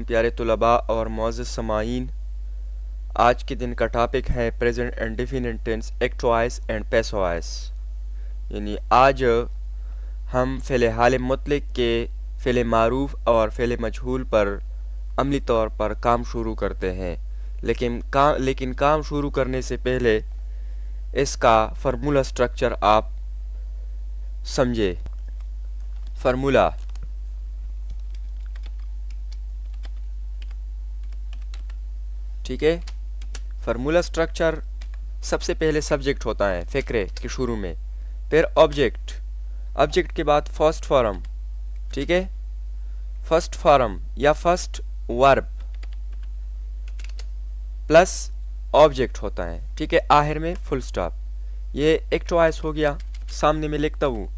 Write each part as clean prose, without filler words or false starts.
अलैकुम प्यारे तुलबा और मोअज़्ज़ज़ समाईन। आज के दिन का टॉपिक है present and definite tense, act voice and passive voice. यानी आज हम फ़िल हाल मुतलक के फ़िल मारूफ और फ़िल मजहूल पर अमली तौर पर काम शुरू करते हैं। लेकिन काम शुरू करने से पहले इसका फार्मूला स्ट्रक्चर आप समझे। फार्मूला ठीक है। फार्मूला स्ट्रक्चर सबसे पहले सब्जेक्ट होता है फ़िक्रे के शुरू में, फिर ऑब्जेक्ट, ऑब्जेक्ट के बाद फर्स्ट फॉर्म, ठीक है, फर्स्ट फॉर्म या फर्स्ट वर्ब प्लस ऑब्जेक्ट होता है, ठीक है, आखिर में फुल स्टॉप। ये एक्ट वॉइस हो गया। सामने में लिखता हूँ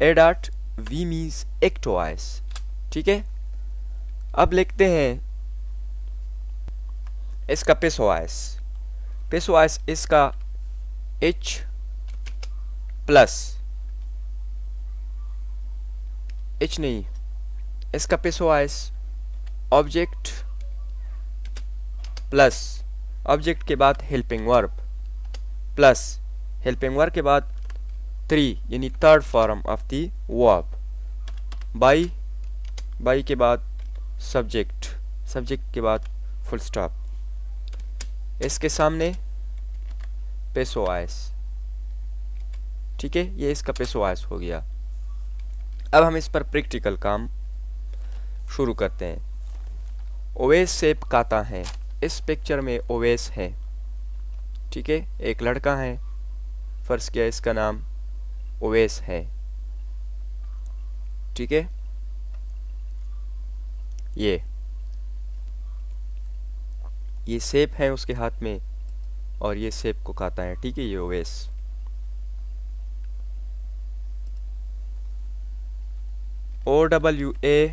A dot V means act voice, ठीक है। अब लिखते हैं इसका पैसिव वॉइस। पैसिव वॉइस इसका एच प्लस एच नहीं, इसका passive voice object plus object के बाद helping verb plus helping verb के बाद थ्री यानी third form of the verb, by के बाद सब्जेक्ट, सब्जेक्ट के बाद फुल स्टॉप, इसके सामने पैसिव वॉइस, ठीक है। ये इसका पैसिव वॉइस हो गया। अब हम इस पर प्रैक्टिकल काम शुरू करते हैं। ओवैस सेब खाता है। इस पिक्चर में ओवैस है, ठीक है, एक लड़का है, फर्ज किया इसका नाम ओवैस है, ठीक है। ये सेब है उसके हाथ में और ये सेब को खाता है, ठीक है। ये ओवैस। OWAIS,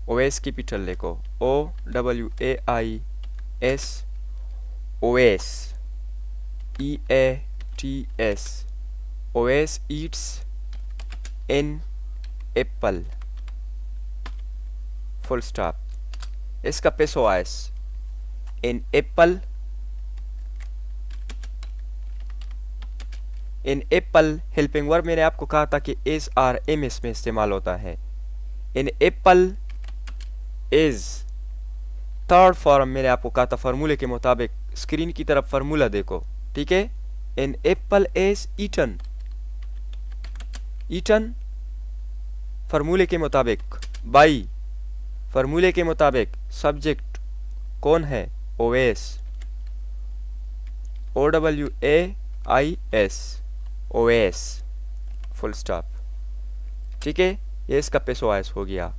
ओवैस कैपिटल लिखो, OWAIS, Owais, EATS, Owais eats an apple, full stop. इसका passive voice an apple, an apple helping verb मैंने आपको कहा था कि इज और एम एस में इस्तेमाल होता है। इन एप्पल इज थर्ड फॉर्म मैंने आपको कहा था फार्मूले के मुताबिक। स्क्रीन की तरफ फार्मूला देखो, ठीक है। इन एप्पल इज ईटन, ईटन फार्मूले के मुताबिक, बाई फार्मूले के मुताबिक सब्जेक्ट कौन है, Owais, OWAIS, Owais, full stop, ठीक है। ये इसका पैसिव वॉइस हो गया।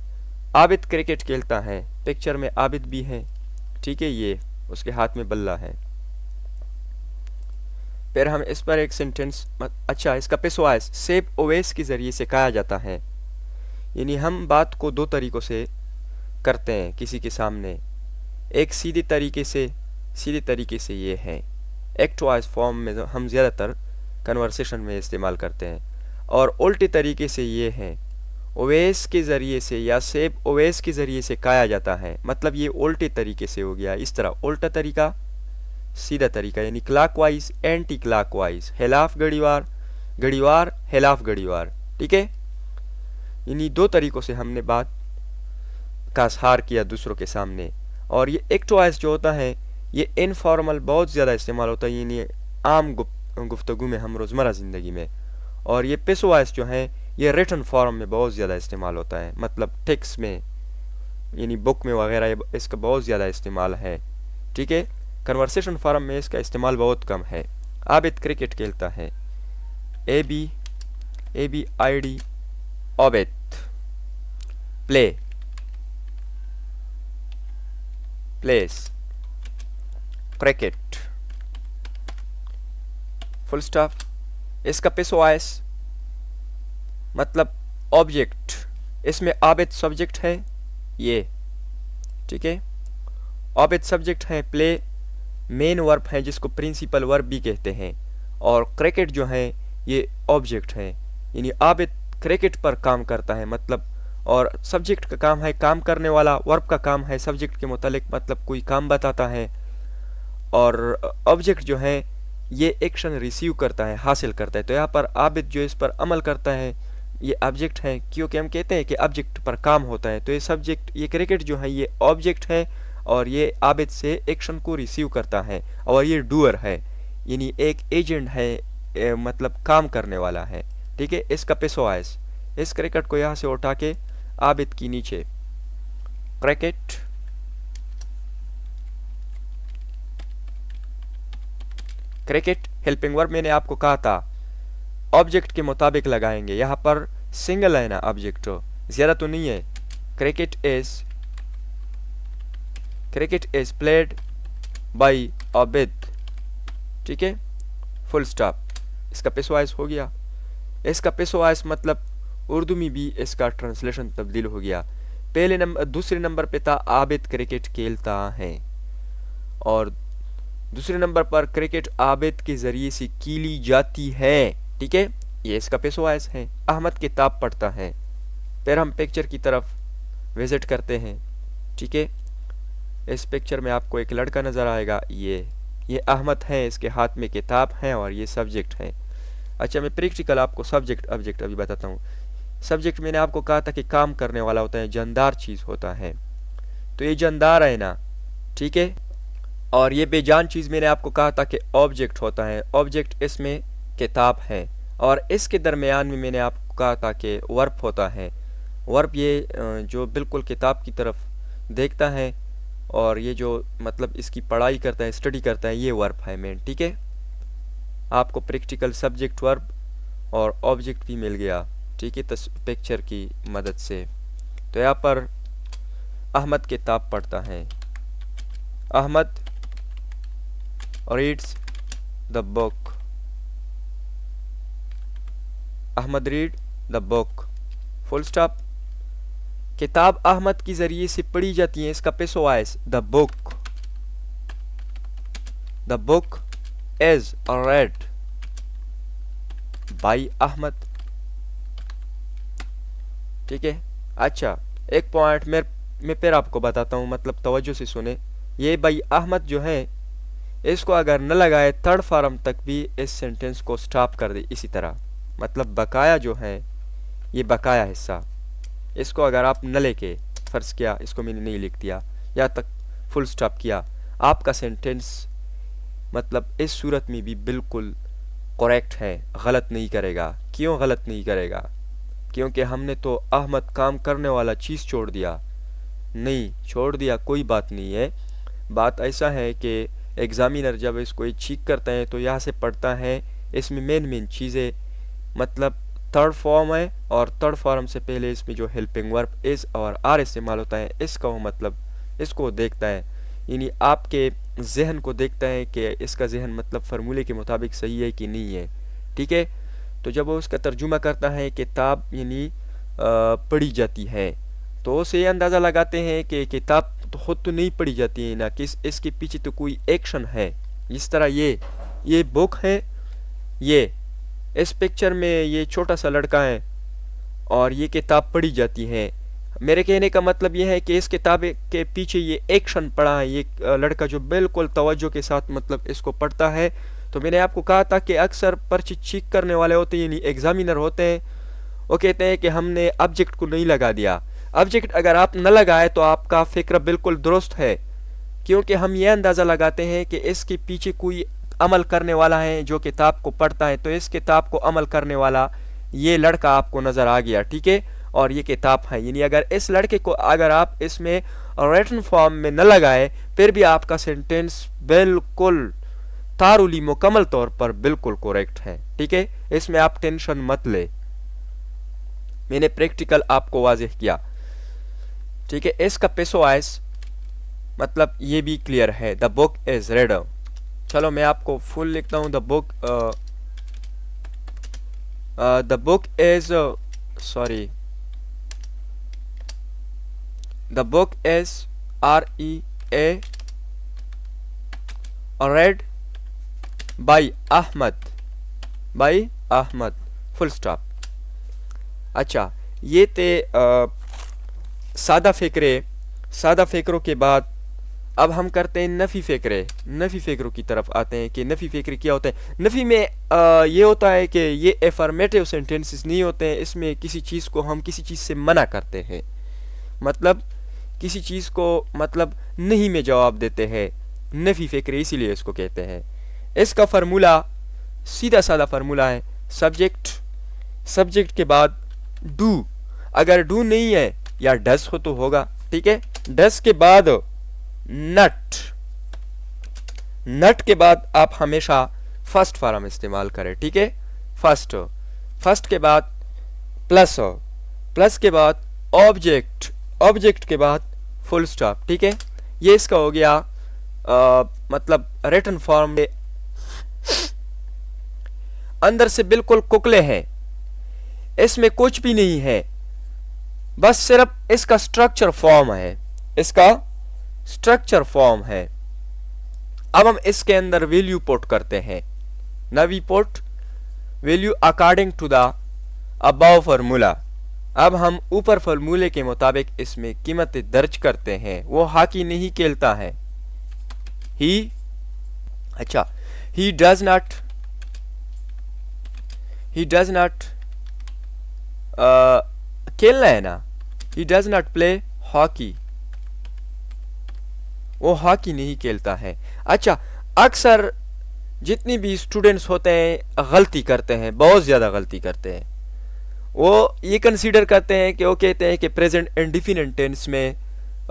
आबिद क्रिकेट खेलता है। पिक्चर में आबिद भी है, ठीक है, ये उसके हाथ में बल्ला है। फिर हम इस पर एक सेंटेंस, अच्छा, इसका पैसिव वॉइस सेब ओवैस के ज़रिए से कहा जाता है। यानी हम बात को दो तरीक़ों से करते हैं किसी के सामने। एक सीधे तरीके से ये है एक्ट वॉइस फॉर्म में हम ज़्यादातर कन्वर्सेशन में इस्तेमाल करते हैं, और उल्टे तरीके से ये है ओवैस के ज़रिए से या सेब ओवैस के ज़रिए से कहा जाता है। मतलब ये उल्टे तरीके से हो गया। इस तरह उल्टा तरीका, सीधा तरीका, यानी क्लॉकवाइज एंटी क्लॉकवाइज, खिलाफ घड़ीवार, घड़ीवार खिलाफ घड़ीवार, ठीक है। यानी दो तरीक़ों से हमने बात का इज़हार किया दूसरों के सामने। और ये एक्ट वॉइस जो होता है ये इनफॉर्मल बहुत ज़्यादा इस्तेमाल होता है, यानी आम गुफ्तगू में, हम रोज़मर्रा ज़िंदगी में। और ये पैसिव वॉइस जो है ये रिटन फॉर्म में बहुत ज़्यादा इस्तेमाल होता है, मतलब टेक्स्ट में, यानी बुक में वगैरह इसका बहुत ज़्यादा इस्तेमाल है, ठीक है। कन्वर्सेशन फॉर्म में इसका इस्तेमाल बहुत कम है। आबिद क्रिकेट खेलता है, ABID, Abid, place, cricket, full stop. इसका पैसिव वॉइस मतलब ऑब्जेक्ट, इसमें आबिद सब्जेक्ट है, ये, ठीक है, आबिद सब्जेक्ट है, प्ले मेन वर्ब है जिसको प्रिंसिपल वर्ब भी कहते हैं, और क्रिकेट जो है ये ऑब्जेक्ट है, यानी आबिद क्रिकेट पर काम करता है, मतलब और सब्जेक्ट का काम है काम करने वाला, वर्ब का काम है सब्जेक्ट के मुतालिक मतलब कोई काम बताता है, और ऑब्जेक्ट जो है ये एक्शन रिसीव करता है, हासिल करता है। तो यहाँ पर आबिद जो इस पर अमल करता है ये ऑब्जेक्ट है, क्योंकि हम कहते हैं कि ऑब्जेक्ट पर काम होता है। तो ये सब्जेक्ट, ये क्रिकेट जो है ये ऑब्जेक्ट है और ये आबिद से एक्शन को रिसीव करता है, और ये डूअर है यानी एक एजेंट है, मतलब काम करने वाला है। ठीक है, इसका पेसोआइस, इस क्रिकेट को यहाँ से उठा के आबिद की नीचे, क्रिकेट क्रिकेट हेल्पिंग वर्ब मैंने आपको कहा था ऑब्जेक्ट के मुताबिक लगाएंगे। यहाँ पर सिंगल है ना ऑब्जेक्ट, ज्यादा तो नहीं है। Cricket is played by Abid, ठीक है, फुल स्टॉप। इसका पेसोआइस हो गया। इसका पेसोआइस मतलब उर्दू में भी इसका ट्रांसलेशन तब्दील हो गया। पहले नंबर, दूसरे नंबर पे था आबिद क्रिकेट खेलता है, और दूसरे नंबर पर क्रिकेट आबिद के जरिए से खेली जाती है। ठीक है, ये इसका पेसोआइस है। अहमद किताब पढ़ता है। फिर हम पिक्चर की तरफ विजिट करते हैं। ठीक है, इस पिक्चर में आपको एक लड़का नजर आएगा, ये अहमद है, इसके हाथ में किताब है और ये सब्जेक्ट है। अच्छा, मैं प्रैक्टिकल आपको सब्जेक्ट ऑब्जेक्ट अभी बताता हूँ। सब्जेक्ट मैंने आपको कहा था कि काम करने वाला होता है, जानदार चीज होता है, तो ये जानदार है ना, ठीक है। और ये बेजान चीज मैंने आपको कहा था कि ऑब्जेक्ट होता है, ऑब्जेक्ट इसमें किताब है, और इसके दरमियान में मैंने आपको कहा था कि वर्ब होता है। वर्ब ये जो बिल्कुल किताब की तरफ देखता है और ये जो मतलब इसकी पढ़ाई करता है, स्टडी करता है, ये वर्ब है मेन। ठीक है, आपको प्रैक्टिकल सब्जेक्ट, वर्ब और ऑब्जेक्ट भी मिल गया, ठीक है, पिक्चर की मदद से। तो यहाँ पर अहमद किताब पढ़ता है, Ahmad reads the book, Ahmad read the book, full stop. किताब अहमद के जरिए से पढ़ी जाती है, इसका passive voice the book is read by Ahmad. ठीक है, अच्छा एक पॉइंट मैं फिर आपको बताता हूँ, मतलब तवज्जो से सुने। ये भाई अहमद जो है, इसको अगर न लगाए थर्ड फॉर्म तक भी इस सेंटेंस को स्टॉप कर दे इसी तरह, मतलब बकाया जो है, ये बकाया हिस्सा, इसको अगर आप न लेके, फर्ज किया इसको मैंने नहीं लिख दिया, या तक फुल स्टॉप किया, आपका सेंटेंस मतलब इस सूरत में भी बिल्कुल करेक्ट है, गलत नहीं करेगा। क्यों गलत नहीं करेगा? क्योंकि हमने तो अहमद काम करने वाला चीज़ छोड़ दिया, नहीं छोड़ दिया, कोई बात नहीं है। बात ऐसा है कि एग्जामिनर जब इसको चेक करता है तो यहाँ से पढ़ता है, इसमें मेन चीज़ें मतलब थर्ड फॉर्म है, और थर्ड फॉर्म से पहले इसमें जो हेल्पिंग वर्ब इज और आर इस्तेमाल होता है, इसका वो मतलब इसको देखता है, यानी आपके जहन को देखता है कि इसका जहन मतलब फार्मूले के मुताबिक सही है कि नहीं है। ठीक है, तो जब वो उसका तर्जुमा करता है किताब यानी पढ़ी जाती है, तो उसे ये अंदाज़ा लगाते हैं कि किताब तो खुद तो नहीं पढ़ी जाती है ना, कि इसके पीछे तो कोई एक्शन है। इस तरह ये बुक है, ये इस पिक्चर में ये छोटा सा लड़का है और ये किताब पढ़ी जाती है। मेरे कहने का मतलब ये है कि इस किताब के पीछे ये एक्शन पड़ा है, ये लड़का जो बिल्कुल तवज्जो के साथ मतलब इसको पढ़ता है। तो मैंने आपको कहा था कि अक्सर पर्ची चेक करने वाले होते हैं, यानी एग्जामिनर होते हैं, वो कहते हैं कि हमने ऑब्जेक्ट को नहीं लगा दिया। ऑब्जेक्ट अगर आप न लगाए तो आपका फिक्र बिल्कुल दुरुस्त है, क्योंकि हम ये अंदाज़ा लगाते हैं कि इसके पीछे कोई अमल करने वाला है जो किताब को पढ़ता है। तो इस किताब को अमल करने वाला ये लड़का आपको नज़र आ गया, ठीक है, और ये किताब है। यानी अगर इस लड़के को अगर आप इसमें रिटन फॉर्म में न लगाए फिर भी आपका सेंटेंस बिल्कुल तारुली मुकम्मल तौर पर बिल्कुल करेक्ट है। ठीक है, इसमें आप टेंशन मत ले, मैंने प्रैक्टिकल आपको वाज़ेह किया। ठीक है, इसका पेसोआइस मतलब ये भी क्लियर है, द बुक इज रेड। चलो मैं आपको फुल लिखता हूँ, the book is sorry, the book is REA read by Ahmad, full stop. अच्छा, ये थे सादा फ़ेकरों के बाद अब हम करते हैं नफ़ी फ़ेकरे। नफ़ी फ़ेकरों की तरफ आते हैं कि नफ़ी फ़ेकरे क्या होते हैं। नफ़ी में ये होता है कि ये एफर्मेटिव सेंटेंसेस नहीं होते हैं, इसमें किसी चीज़ को हम किसी चीज़ से मना करते हैं, मतलब किसी चीज़ को मतलब नहीं में जवाब देते हैं। नफ़ी फ़ेकरे इसीलिए इसको कहते हैं। इसका फार्मूला सीधा साधा फार्मूला है, सब्जेक्ट के बाद डू, अगर डू नहीं है या डस हो तो होगा, ठीक है। डस के बाद नट के बाद आप हमेशा फर्स्ट फॉर्म इस्तेमाल करें, ठीक है। फर्स्ट के बाद प्लस के बाद ऑब्जेक्ट के बाद फुल स्टॉप, ठीक है। ये इसका हो गया मतलब रिटन फॉर्म में अंदर से बिल्कुल कुकले हैं, इसमें कुछ भी नहीं है, बस सिर्फ इसका स्ट्रक्चर फॉर्म है। अब हम इसके अंदर वैल्यू पुट करते हैं। Now we put value according to the above formula. अब हम ऊपर फार्मूले के मुताबिक इसमें कीमतें दर्ज करते हैं। वो हाकी नहीं खेलता है, ही डज नॉट खेलना है ना, he does not play hockey, वो हॉकी नहीं खेलता है। अच्छा, अक्सर जितनी भी स्टूडेंट्स होते हैं गलती करते हैं, बहुत ज़्यादा गलती करते हैं। वो ये कंसीडर करते हैं कि वो कहते हैं कि प्रेजेंट इंडेफिनिट टेंस में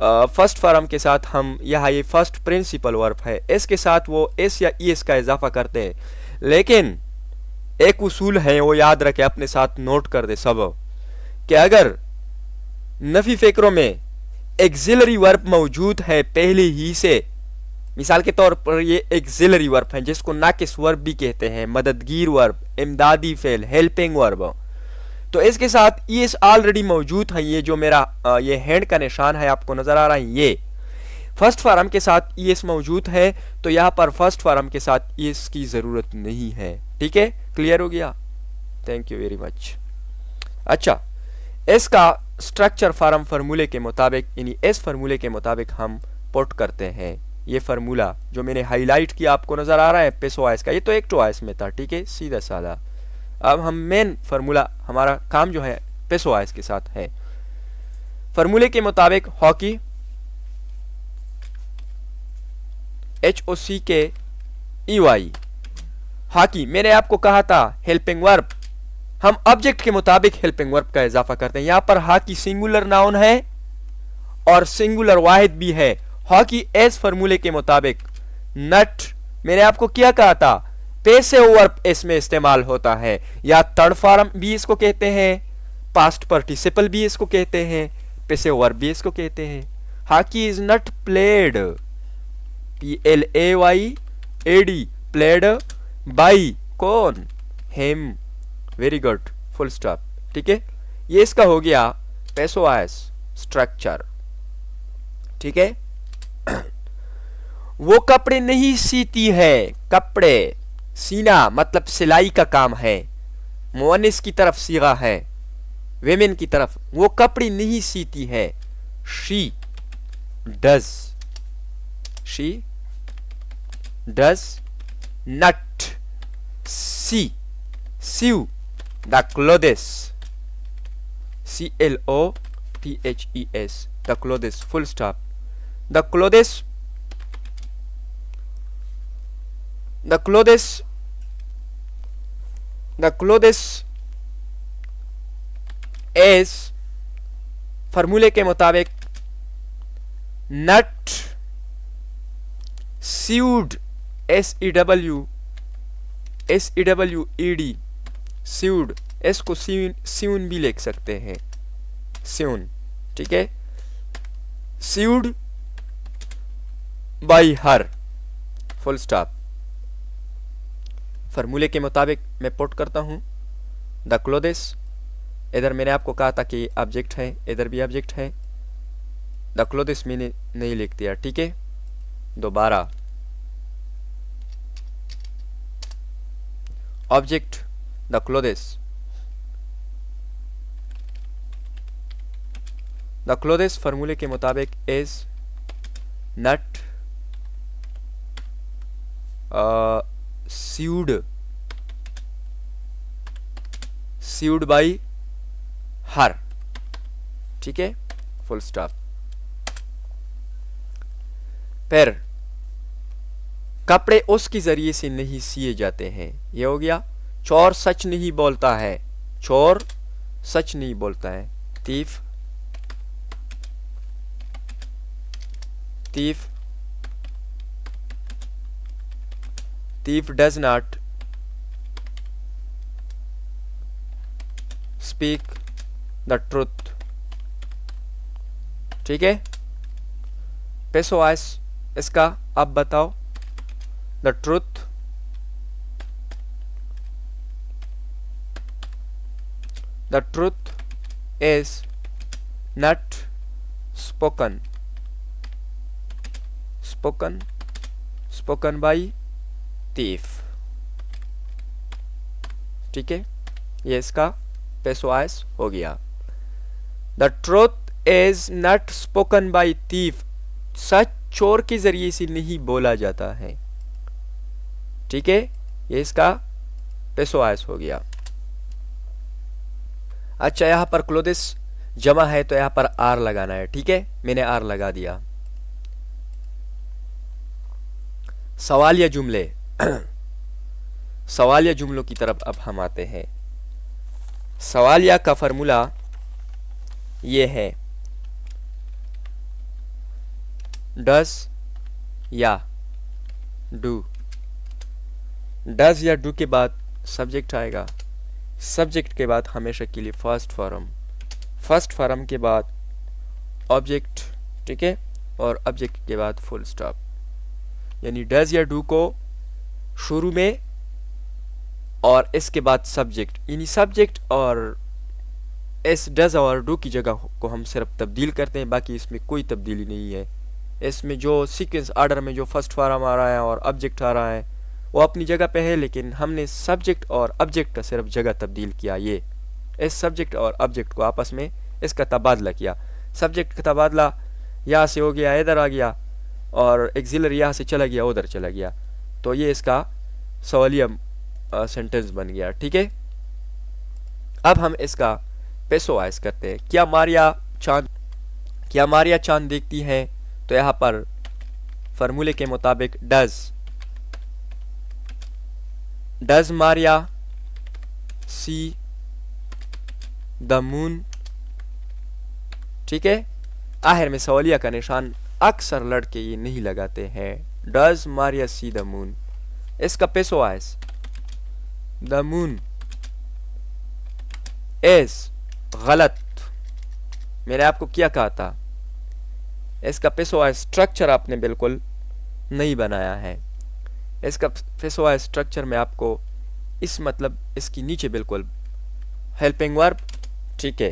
फर्स्ट फॉर्म के साथ हम यहाँ ये फर्स्ट प्रिंसिपल वर्ब है, इसके साथ वो एस या ई एस का इजाफा करते हैं। लेकिन एक उसूल है, वो याद रखे, अपने साथ नोट कर दे सब, कि अगर नफी फ़ेकरों में एक्सिलरी वर्ब मौजूद है पहले ही से, मिसाल के तौर पर ये एक्सिलरी वर्ब है जिसको नाकिस वर्ब भी कहते हैं, मददगीर वर्ब, इमदादी फेल, हेल्पिंग वर्ब, तो इसके साथ ये ऑलरेडी मौजूद है। ये जो मेरा ये हैंड का निशान है आपको नजर आ रहा है, ये फर्स्ट फॉर्म के साथ ईएस मौजूद है, तो यहाँ पर फर्स्ट फॉर्म के साथ ईएस की जरूरत नहीं है, ठीक है। क्लियर हो गया? Thank you very much. अच्छा, इसका स्ट्रक्चर फार्मूले के मुताबिक, यानी इस फार्मूले के मुताबिक हम पुट करते हैं। ये फार्मूला जो मैंने हाईलाइट किया आपको नजर आ रहा है पेसोआइस का, ये तो एक टोआइस में था, ठीक है, सीधा साधा। अब हम मेन फार्मूला, हमारा काम जो है पेसोआइस के साथ है। फार्मूले के मुताबिक हॉकी, HOCKEY, हॉकी, मैंने आपको कहा था हेल्पिंग वर्ब, हम ऑब्जेक्ट के मुताबिक हेल्पिंग वर्ब का इजाफा करते हैं। यहां पर हॉकी सिंगुलर नाउन है और सिंगुलर वाहिद भी है। हॉकी एस फार्मूले के मुताबिक नट, मैंने आपको क्या कहा था, पैसिव वर्ब इसमें इस्तेमाल होता है, या थर्ड फॉर्म भी इसको कहते हैं, पास्ट पार्टिसिपल भी इसको कहते हैं, पैसिव वर्ब भी इसको कहते हैं। Hockey is not played, PLAYAD, played by कौन, him, very good, full stop, ठीक है। ये इसका हो गया पेसोआइस स्ट्रक्चर, ठीक है। वो कपड़े नहीं सीती है, कपड़े सीना मतलब सिलाई का काम है, मुअन्निस की तरफ सीगा है, वेमेन की तरफ, वो कपड़े नहीं सीती है। She does not sew the clothes, CLOTHES, the clothes, full stop. The clothes is फार्मूले के मुताबिक नट sewed, SEWED, sewed, इसको सिउन भी लिख सकते हैं, सिउन, ठीक है। sewed by her, full stop. फार्मूले के मुताबिक मैं पुट करता हूं द क्लोथेस, इधर मैंने आपको कहा था कि ऑब्जेक्ट है, इधर भी ऑब्जेक्ट है, द क्लोथेस मैंने नहीं लिख दिया, ठीक है। दोबारा ऑब्जेक्ट द द क्लोथेस फार्मूले के मुताबिक is not sued by her. ठीक है, फुल स्टॉप। फिर कपड़े उसके जरिए से नहीं सिए जाते हैं, ये हो गया। चोर सच नहीं बोलता है, चोर सच नहीं बोलता है। Thief thief thief does not speak the truth। ठीक है, पेसोआस इसका अब बताओ। The truth is not spoken by thief। ठीक है, ये इसका पेसोआस हो गया। The truth is not spoken by thief, सच चोर के जरिए से नहीं बोला जाता है। ठीक है, ये इसका पेसोआस हो गया। अच्छा, यहां पर क्लोथिस जमा है तो यहां पर आर लगाना है। ठीक है, मैंने आर लगा दिया। सवालिया जुमले सवालिया जुमलों की तरफ अब हम आते हैं। सवालिया का फॉर्मूला ये है, डज या डू। डज या डू के बाद सब्जेक्ट आएगा, सब्जेक्ट के बाद हमेशा के लिए फर्स्ट फॉर्म के बाद ऑब्जेक्ट। ठीक है, और ऑब्जेक्ट के बाद फुल स्टॉप। यानी डज या डू को शुरू में और इसके बाद सब्जेक्ट, यानी सब्जेक्ट और इस डज और डू की जगह को हम सिर्फ तब्दील करते हैं, बाकी इसमें कोई तब्दीली नहीं है। इसमें जो सीक्वेंस ऑर्डर में जो फर्स्ट फॉर्म आ रहा है और ऑब्जेक्ट आ रहा है वो अपनी जगह पे है, लेकिन हमने सब्जेक्ट और ऑब्जेक्ट का सिर्फ जगह तब्दील किया। ये इस सब्जेक्ट और ऑब्जेक्ट को आपस में इसका तबादला किया। सब्जेक्ट का तबादला यहाँ से हो गया, इधर आ गया, और एक्सिलरी यहाँ से चला गया, उधर चला गया, तो ये इसका सवालिया सेंटेंस बन गया। ठीक है, अब हम इसका पेसोआइज करते हैं। क्या मारिया चांद देखती है, तो यहाँ पर फार्मूले के मुताबिक does Maria see the moon. ठीक है, आखिर में सवालिया का निशान अक्सर लड़के ये नहीं लगाते हैं। Does Maria see the moon, इसका पेसोआइज द मून इज गलत। मैंने आपको क्या कहा था, इसका पेसोआइज स्ट्रक्चर आपने बिल्कुल नहीं बनाया है। इसका पेसोआइज स्ट्रक्चर में आपको इस मतलब इसकी नीचे बिल्कुल हेल्पिंग वर्ब, ठीक है,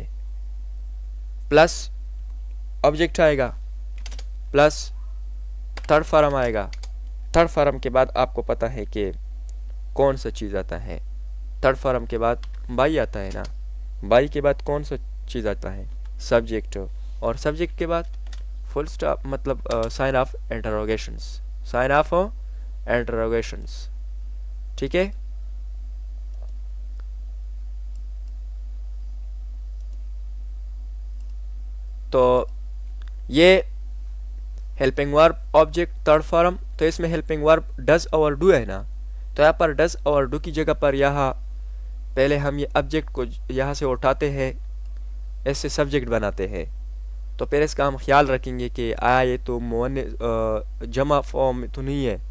प्लस ऑब्जेक्ट आएगा, प्लस थर्ड फॉर्म आएगा। थर्ड फॉर्म के बाद आपको पता है कि कौन सा चीज़ आता है। थर्ड फॉर्म के बाद बाई आता है ना, बाई के बाद कौन सा चीज़ आता है, सब्जेक्ट, और सब्जेक्ट के बाद फुल स्टॉप, मतलब साइन ऑफ इंटरोगेशंस। ठीक है, तो ये helping verb, object, third form. तो इसमें हेल्पिंग वर्ब डज और डू है ना, तो यहाँ पर डज और डू की जगह पर यहाँ पहले हम ये ऑब्जेक्ट को यहाँ से उठाते हैं, ऐसे सब्जेक्ट बनाते हैं। तो फिर इसका हम ख्याल रखेंगे कि आया ये तो जमा फॉर्म में तो नहीं है,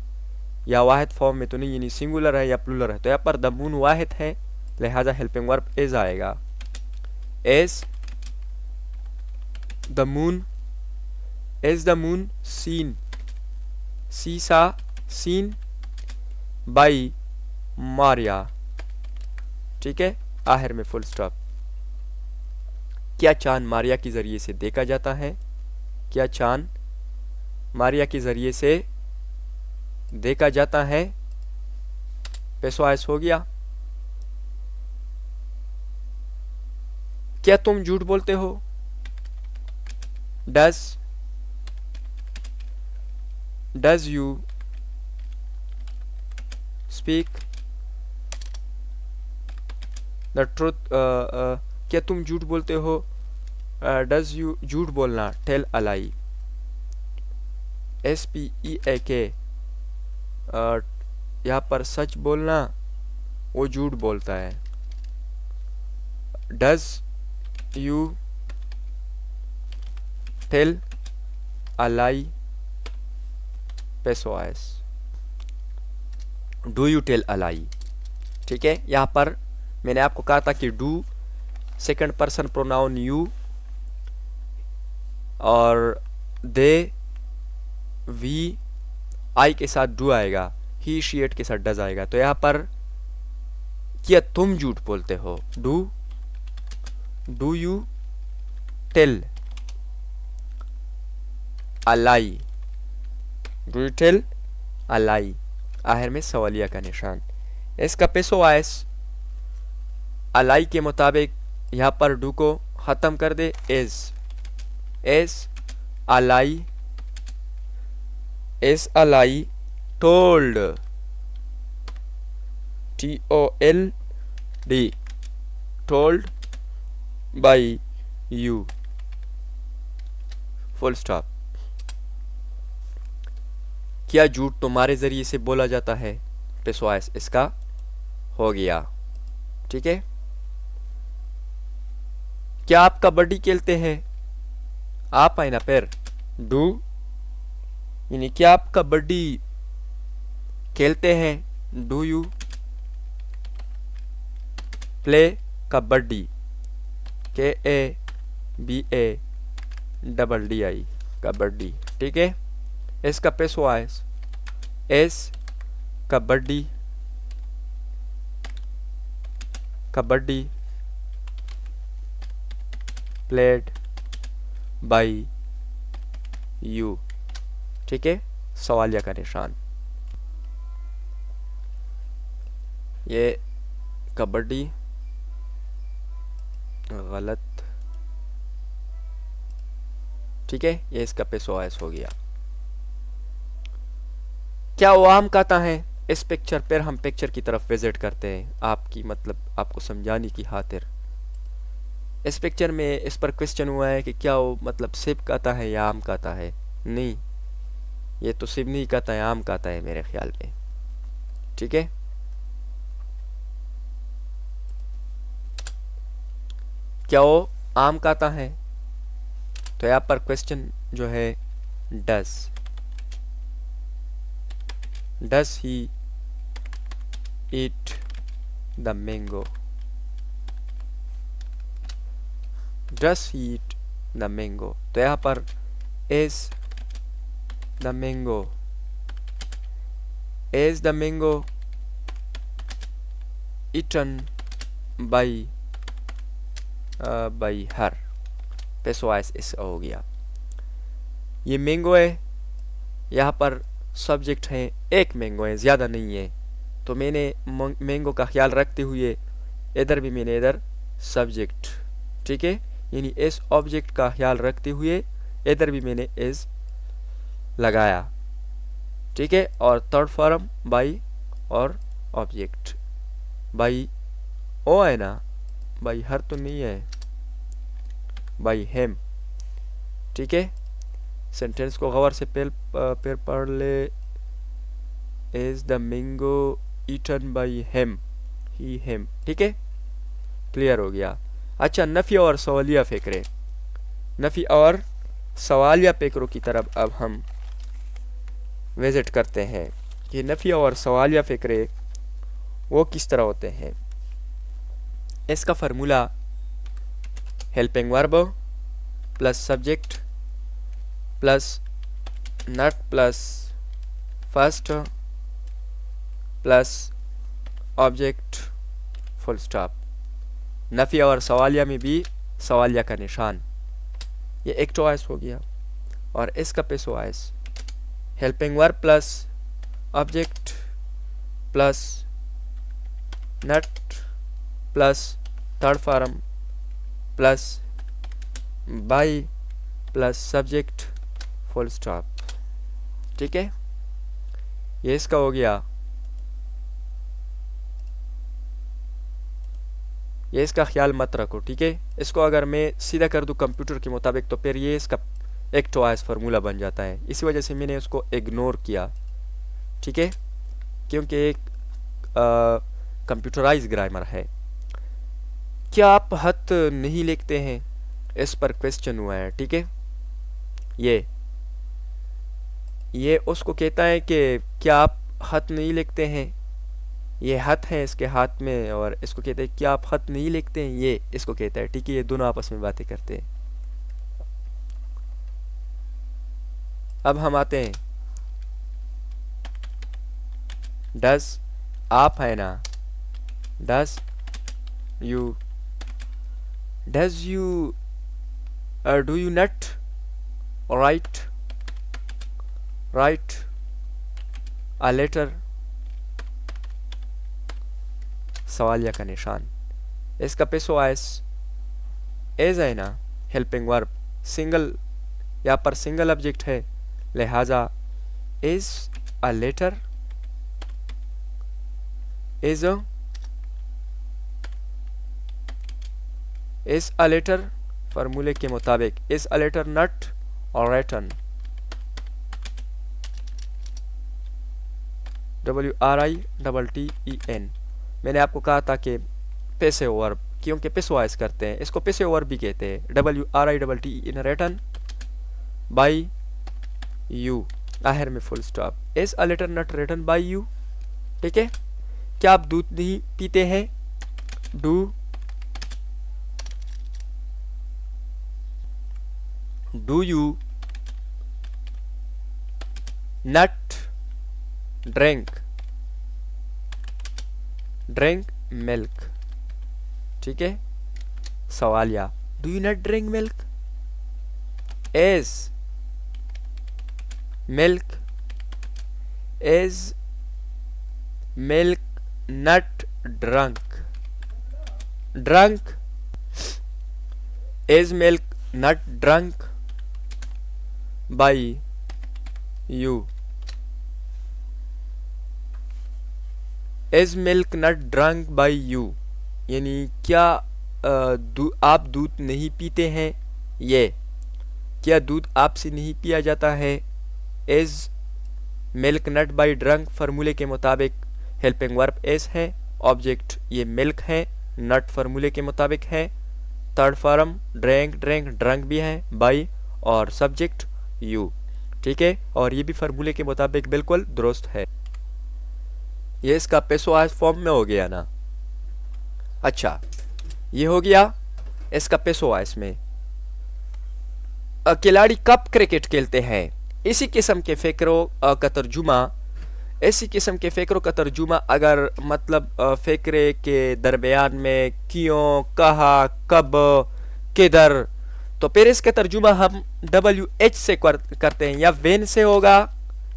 या वाहिद फॉर्म में तो नहीं, यानी सिंगुलर है या प्लूरल है। तो यहाँ पर द मून वाहिद है, लिहाजा हेल्पिंग वर्ब इज आएगा। इज द मून सीन, सीसा सीन बाई मारिया। ठीक है, आखिर में फुल स्टॉप। क्या चांद मारिया के जरिए से देखा जाता है, क्या चांद मारिया के जरिए से देखा जाता है, पेसोआइज हो गया। क्या तुम झूठ बोलते हो, does you speak the truth, क्या तुम झूठ बोलते हो? डज यू झूठ बोलना, टेल अ लाई, SPEAK, यहाँ पर सच बोलना, वो झूठ बोलता है। Does you tell a lie, passive voice, do you tell a lie. ठीक है, यहाँ पर मैंने आपको कहा था कि do second person pronoun you और दे वी आई के साथ डू आएगा, ही शी इट के साथ डज आएगा। तो यहाँ पर क्या तुम झूठ बोलते हो, do you tell a lie, do you tell a lie, आखिर में सवालिया का निशान। इसका पेसोआस अलाई के मुताबिक यहाँ पर डू को ख़त्म कर दे, is a lie, told, TOLD, told by you, full stop. क्या झूठ तुम्हारे जरिए से बोला जाता है, पेसोआस इसका हो गया। ठीक है, क्या आप कबड्डी खेलते हैं, आप है ना पैर, डू, यानी क्या आप कबड्डी खेलते हैं, do you play kabaddi, KABADDI, kabaddi. ठीक है, इसका पेसोआस कबड्डी, प्लेड बाई यू। ठीक है, सवालिया का निशान। ये कबड्डी गलत। ठीक है, ये इसका पेसोआस हो गया। क्या वो आम कहता है, इस पिक्चर पर हम पिक्चर की तरफ विजिट करते हैं, आपकी मतलब आपको समझाने की खातिर। इस पिक्चर में इस पर क्वेश्चन हुआ है कि क्या वो मतलब सेब कहता है या आम कहता है। नहीं, ये तो सेब नहीं कहता है, आम कहता है मेरे ख्याल में। ठीक है, क्या वो आम कहता है, तो यहाँ पर क्वेश्चन जो है does he eat the mango, does he eat the mango. तो यहाँ पर is the mango eaten by her, passive voice इस हो गया। ये मैंगो है, यहाँ पर सब्जेक्ट है, एक मैंगो है, ज़्यादा नहीं है, तो मैंने मैंगो का ख्याल रखते हुए इधर भी मैंने इधर सब्जेक्ट, ठीक है, यानी इस ऑब्जेक्ट का ख्याल रखते हुए इधर भी मैंने इज लगाया। ठीक है, और थर्ड फॉर्म बाई और ऑब्जेक्ट, बाई ओ है ना, बाई हर तो नहीं है, बाई हेम। ठीक है, सेंटेंस को गौर से फिर पढ़ ले। Is the mango eaten by him, he him. ठीक है, क्लियर हो गया। अच्छा, नफी और सवालिया फ़िक्रे, नफी और सवालिया फ़िक्रों की तरफ अब हम विजिट करते हैं कि नफी और सवालिया फ़िक्रे वो किस तरह होते हैं। इसका formula helping verb plus subject plus not plus first plus object, full stop. Nafi और सवालिया में भी सवालिया का निशान, ये एक चॉइस हो गया। और इसका passive voice helping verb plus object plus not plus third form plus by plus subject full stop. ठीक है, ये इसका हो गया। ये इसका ख्याल मत रखो, ठीक है। इसको अगर मैं सीधा कर दूं कंप्यूटर के मुताबिक तो फिर ये इसका एक चॉइस फार्मूला बन जाता है। इसी वजह से मैंने उसको इग्नोर किया, ठीक है, क्योंकि एक कंप्यूटराइज ग्रामर है। क्या आप हद नहीं लिखते हैं, इस पर क्वेश्चन हुआ है, ठीक है। ये उसको कहता है कि क्या आप हद नहीं लिखते हैं। ये हाथ है इसके हाथ में और इसको कहते हैं क्या आप खत नहीं लिखते हैं, ये इसको कहता है, ठीक है। ये दोनों आपस में बातें करते हैं। अब हम आते हैं डज, आप है ना, does you do you not write a letter, सवालिया का निशान। इसका पेशवाइस एज है ना, हेल्पिंग वर्ब, सिंगल, यहाँ पर सिंगल ऑब्जेक्ट है, लिहाजा is a letter, is a letter फार्मूले के मुताबिक, इज अ लेटर नॉट और रिटन, WRITTEN। मैंने आपको कहा था कि पैसिव वर्ब, क्योंकि पेशवाइज करते हैं, इसको पैसिव वर्ब भी कहते हैं। WRITTEN रिटन बाई यू, आखिर में full stop. Is a letter not written by you, ठीक है। क्या आप दूध नहीं पीते हैं, do you not drink milk, ठीक है। सवालिया, do you not drink milk, is milk not drunk, is milk not drunk by you, is milk not drunk by you, यानी क्या आप दूध नहीं पीते हैं, ये क्या दूध आपसे नहीं पिया जाता है। Is milk not by drunk फार्मूले के मुताबिक हेल्पिंग वर्ब इज है, ऑब्जेक्ट ये मिल्क है, नॉट फार्मूले के मुताबिक है, थर्ड फॉर्म ड्रंक भी है, बाई और सब्जेक्ट यू, ठीक है। और ये भी फार्मूले के मुताबिक बिल्कुल दुरुस्त है। ये इसका पेशवाइज फॉर्म में हो गया ना। अच्छा, ये हो गया इसका पेशवाइज में। खिलाड़ी कब क्रिकेट खेलते हैं, इसी किस्म के फ़िक्रों का तर्जुमा, अगर मतलब फ़िक्रे के दरमियान में क्यों, कहा, कब, किधर, तो फिर इसका तर्जुमा हम WH से करते हैं, या वेन से होगा,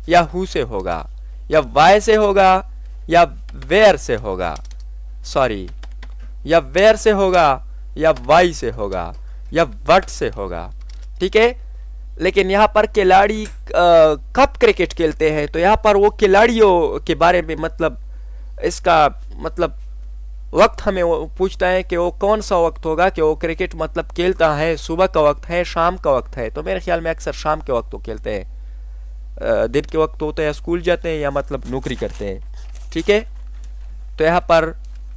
या हु से होगा, या वाई से होगा, या वेयर से होगा, या वेयर से होगा, या वाई से होगा, या वट से होगा, ठीक है। लेकिन यहाँ पर खिलाड़ी कब क्रिकेट खेलते हैं, तो यहाँ पर वो खिलाड़ियों के बारे में मतलब इसका मतलब वक्त हमें वो पूछता है कि वो कौन सा वक्त होगा कि वो क्रिकेट मतलब खेलता है, सुबह का वक्त है, शाम का वक्त है। तो मेरे ख्याल में अक्सर शाम के वक्त वो खेलते हैं, दिन के वक्त होते हैं स्कूल जाते हैं या मतलब नौकरी करते हैं, ठीक है। तो यहाँ पर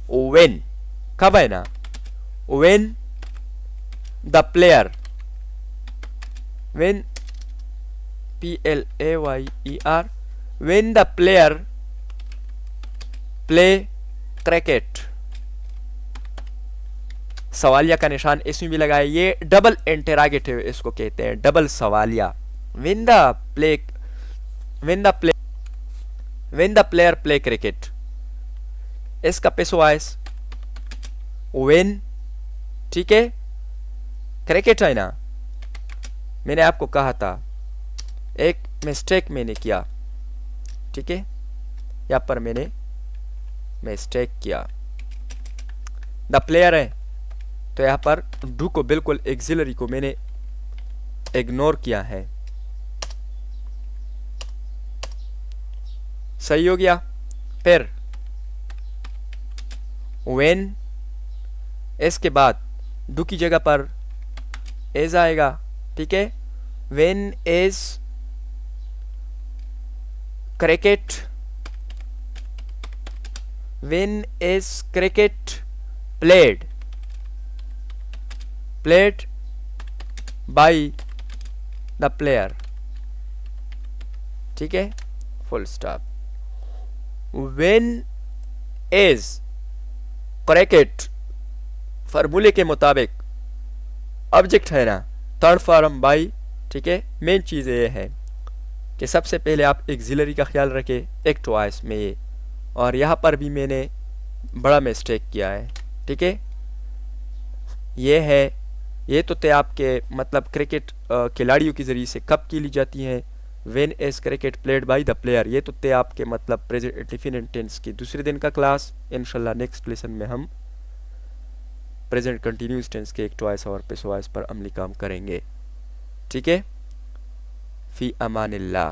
व्हेन कब है ना, when the player, when PLAYER, when the player play cricket, सवालिया का निशान इसमें भी लगाए, ये डबल इंटरागेटिव इसको कहते हैं, डबल सवालिया। when the player play cricket, इसका पेशवाइज when, ठीक है। क्रिकेट है ना, मैंने आपको कहा था एक मिस्टेक मैंने किया, ठीक है। यहाँ पर मैंने मिस्टेक किया, द प्लेयर है, तो यहाँ पर डू को बिल्कुल एक्सिलरी को मैंने इग्नोर किया है। सही हो गया। फिर when, इसके बाद डू की जगह पर एज आएगा, ठीक है। when is cricket, when is cricket played by the player, ठीक है, full stop. when is cricket फार्मूले के मुताबिक ऑब्जेक्ट है ना, थर्ड फॉर्म बाई, ठीक है। मेन चीज़ ये है कि सबसे पहले आप एक्सिलरी का ख्याल रखें एक्ट वॉइस में ये, और यहाँ पर भी मैंने बड़ा मिस्टेक किया है, ठीक है। ये है, ये तो थे आपके मतलब क्रिकेट खिलाड़ियों के ज़रिए से कब की ली जाती हैं, when is cricket played by the player, ये तो थे आपके मतलब प्रेजेंट डेफिनेट टेंस की दूसरे दिन का क्लास। इंशाल्लाह नेक्स्ट लेसन में हम प्रेजेंट कंटिन्यूस टेंस के एक्ट वॉइस और पेस वॉइस पर अमली काम करेंगे, ठीक है। फ़ी अमानिल्लाह।